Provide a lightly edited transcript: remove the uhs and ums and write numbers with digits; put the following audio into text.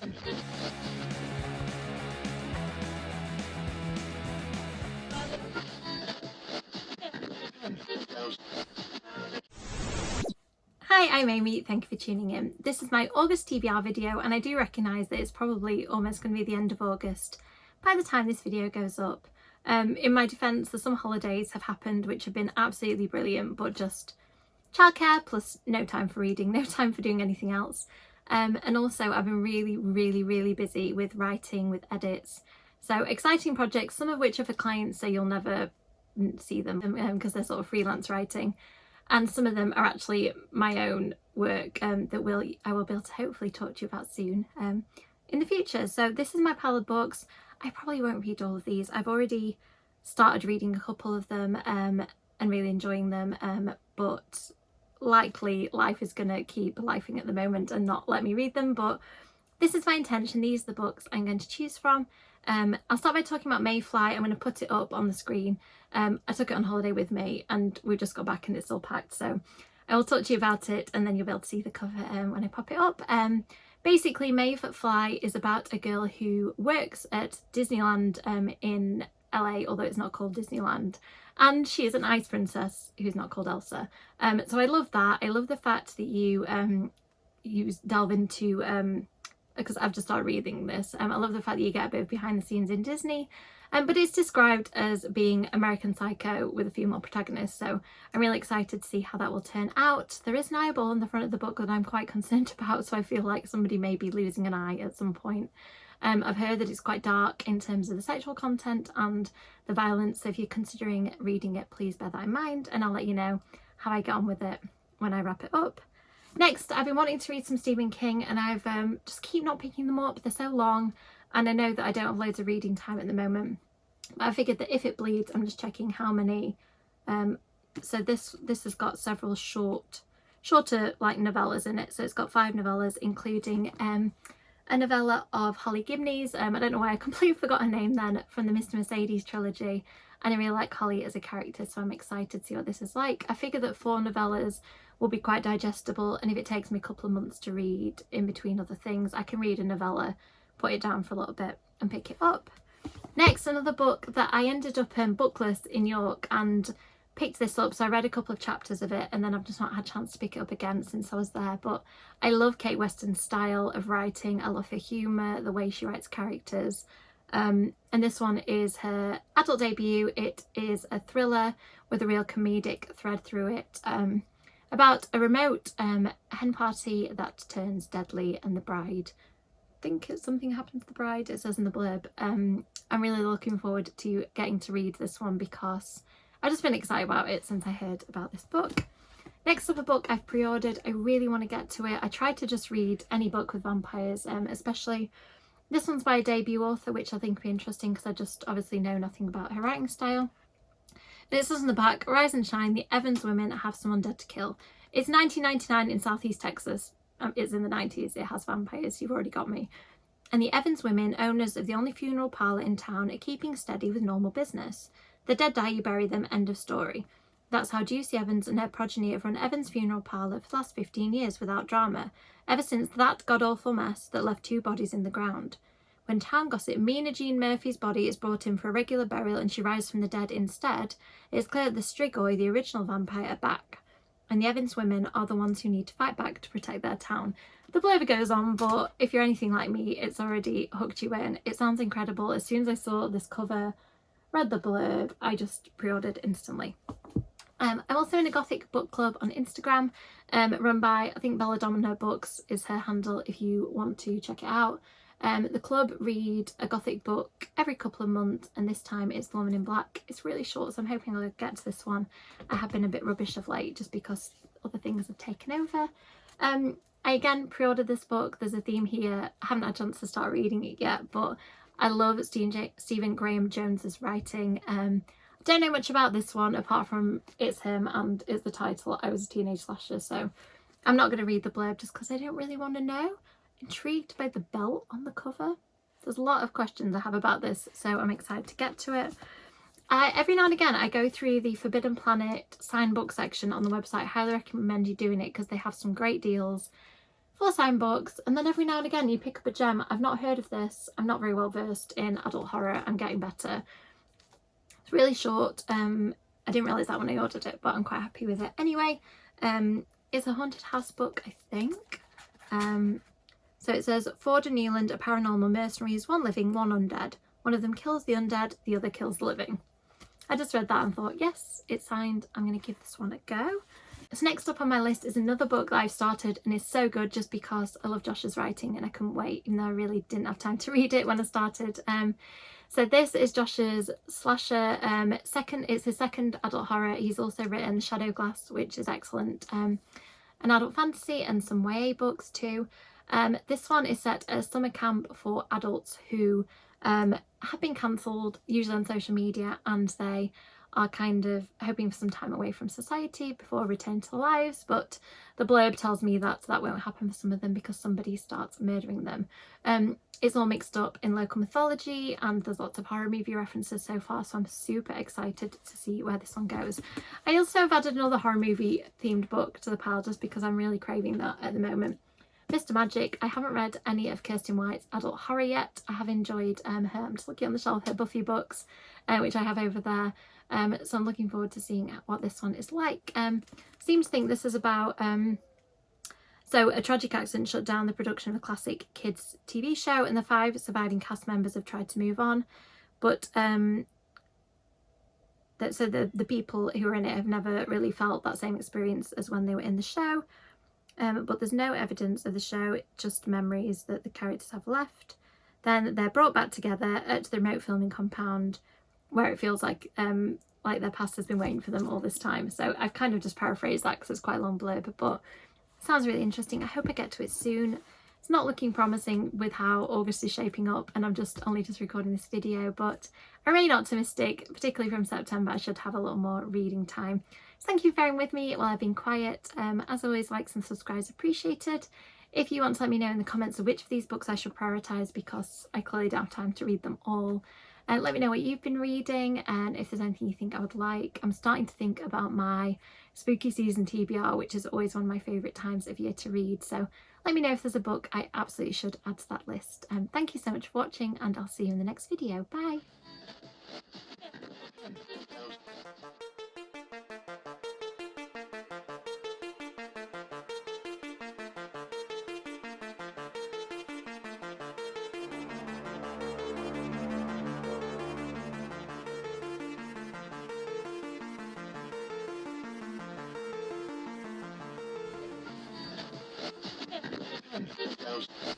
Hi, I'm Amy, thank you for tuning in. This is my August TBR video, and I do recognise that it's probably almost going to be the end of August by the time this video goes up. In my defence, the summer holidays have happened which have been absolutely brilliant, but just childcare plus no time for reading, no time for doing anything else. And also I've been really busy with writing, with edits. So exciting projects, some of which are for clients, so you'll never see them because they're sort of freelance writing. And some of them are actually my own work that I will be able to hopefully talk to you about soon in the future. So this is my pile of books. I probably won't read all of these. I've already started reading a couple of them and really enjoying them, but likely life is going to keep lifing at the moment and not let me read them. But this is my intention. These are the books I'm going to choose from. I'll start by talking about Mayfly. I'm going to put it up on the screen. I took it on holiday with me and we just got back and it's all packed, so I will talk to you about it and then you'll be able to see the cover when I pop it up. Basically, Mayfly is about a girl who works at Disneyland in LA, although it's not called Disneyland, and she is an ice princess who's not called Elsa. So I love that. I love the fact that you delve into because I've just started reading this. I love the fact that you get a bit of behind the scenes in Disney, but it's described as being American Psycho with a female protagonist, so I'm really excited to see how that will turn out. There is an eyeball in the front of the book that I'm quite concerned about, so I feel like somebody may be losing an eye at some point. I've heard that it's quite dark in terms of the sexual content and the violence, so if you're considering reading it, please bear that in mind, and I'll let you know how I get on with it when I wrap it up. Next, I've been wanting to read some Stephen King and I've just keep not picking them up. They're so long and I know that I don't have loads of reading time at the moment. But I figured that if it bleeds, I'm just checking how many. So this has got several shorter like novellas in it. So it's got 5 novellas, including a novella of Holly Gibney's. I don't know why I completely forgot her name then, from the Mr. Mercedes trilogy. And I really like Holly as a character, so I'm excited to see what this is like. I figure that 4 novellas will be quite digestible, and if it takes me a couple of months to read in between other things, I can read a novella, put it down for a little bit and pick it up. Next, another book that I ended up bookless in York and picked this up, so I read a couple of chapters of it and then I've just not had a chance to pick it up again since I was there. But I love Kate Weston's style of writing. I love her humour, the way she writes characters. And this one is her adult debut. It is a thriller with a real comedic thread through it, about a remote hen party that turns deadly, and the bride, I think something happened to the bride, it says in the blurb. I'm really looking forward to getting to read this one because I've just been excited about it since I heard about this book. Next up, a book I've pre-ordered. I really want to get to it. I tried to just read any book with vampires, especially this one's by a debut author, which I think will be interesting because I just obviously know nothing about her writing style. And it says on the back, "Rise and shine, the Evans women have someone dead to kill." It's 1999 in Southeast Texas. It's in the 90s. It has vampires. You've already got me. And the Evans women, owners of the only funeral parlour in town, are keeping steady with normal business. The dead die, you bury them, end of story. That's how Juicy Evans and her progeny have run Evans Funeral Parlour for the last 15 years without drama, ever since that god-awful mess that left 2 bodies in the ground. When town gossip Mina Jean Murphy's body is brought in for a regular burial and she rises from the dead instead, it is clear that the Strigoi, the original vampire, are back. And the Evans women are the ones who need to fight back to protect their town. The blurb goes on, but if you're anything like me, it's already hooked you in. It sounds incredible. As soon as I saw this cover, read the blurb, I just pre-ordered instantly. I'm also in a Gothic book club on Instagram, run by, I think, Bella Domino Books is her handle if you want to check it out. The club read a Gothic book every couple of months, and this time it's The Woman in Black. It's really short, so I'm hoping I'll get to this one. I have been a bit rubbish of late just because other things have taken over. I again pre-ordered this book. There's a theme here. I haven't had a chance to start reading it yet, but I love Stephen Graham Jones's writing. Don't know much about this one apart from it's him and it's the title, I Was a Teenage Slasher, so I'm not going to read the blurb just because I don't really want to know. Intrigued by the belt on the cover. There's a lot of questions I have about this, so I'm excited to get to it. Every now and again I go through the Forbidden Planet signed book section on the website. I highly recommend you doing it because they have some great deals. 4 signed books, and then every now and again you pick up a gem. I've not heard of this. I'm not very well versed in adult horror. I'm getting better. It's really short. I didn't realise that when I ordered it, but I'm quite happy with it. Anyway, it's a haunted house book, I think. So it says, Ford and Newland are paranormal mercenaries, one living, one undead. One of them kills the undead, the other kills the living. I just read that and thought, yes, it's signed. I'm going to give this one a go. So next up on my list is another book that I've started and is so good just because I love Josh's writing and I couldn't wait, even though I really didn't have time to read it when I started. So this is Josh's slasher, it's his second adult horror. He's also written Shadow Glass, which is excellent, an adult fantasy and some YA books too. This one is set at a summer camp for adults who have been cancelled, usually on social media, and they are kind of hoping for some time away from society before returning to their lives, but the blurb tells me that that won't happen for some of them because somebody starts murdering them. It's all mixed up in local mythology and there's lots of horror movie references so far, so I'm super excited to see where this one goes. I also have added another horror movie themed book to the pile just because I'm really craving that at the moment. Mr. Magic. I haven't read any of Kirsten White's adult horror yet. I have enjoyed her, I'm just looking on the shelf, her Buffy books, which I have over there. So I'm looking forward to seeing what this one is like. Seem to think this is about so a tragic accident shut down the production of a classic kids TV show and the 5 surviving cast members have tried to move on, but so the people who are in it have never really felt that same experience as when they were in the show. But there's no evidence of the show, just memories that the characters have left. Then they're brought back together at the remote filming compound where it feels like their past has been waiting for them all this time. So I've kind of just paraphrased that because it's quite a long blurb, but it sounds really interesting. I hope I get to it soon. It's not looking promising with how August is shaping up and I'm only just recording this video, but I remain optimistic, particularly from September. I should have a little more reading time. So thank you for bearing with me while I've been quiet. As always, likes and subscribes appreciated. If you want to let me know in the comments of which of these books I should prioritise because I clearly don't have time to read them all. Let me know what you've been reading and if there's anything you think I would like. I'm starting to think about my spooky season TBR, which is always one of my favourite times of year to read. So let me know if there's a book I absolutely should add to that list. Thank you so much for watching and I'll see you in the next video. Bye! Undead.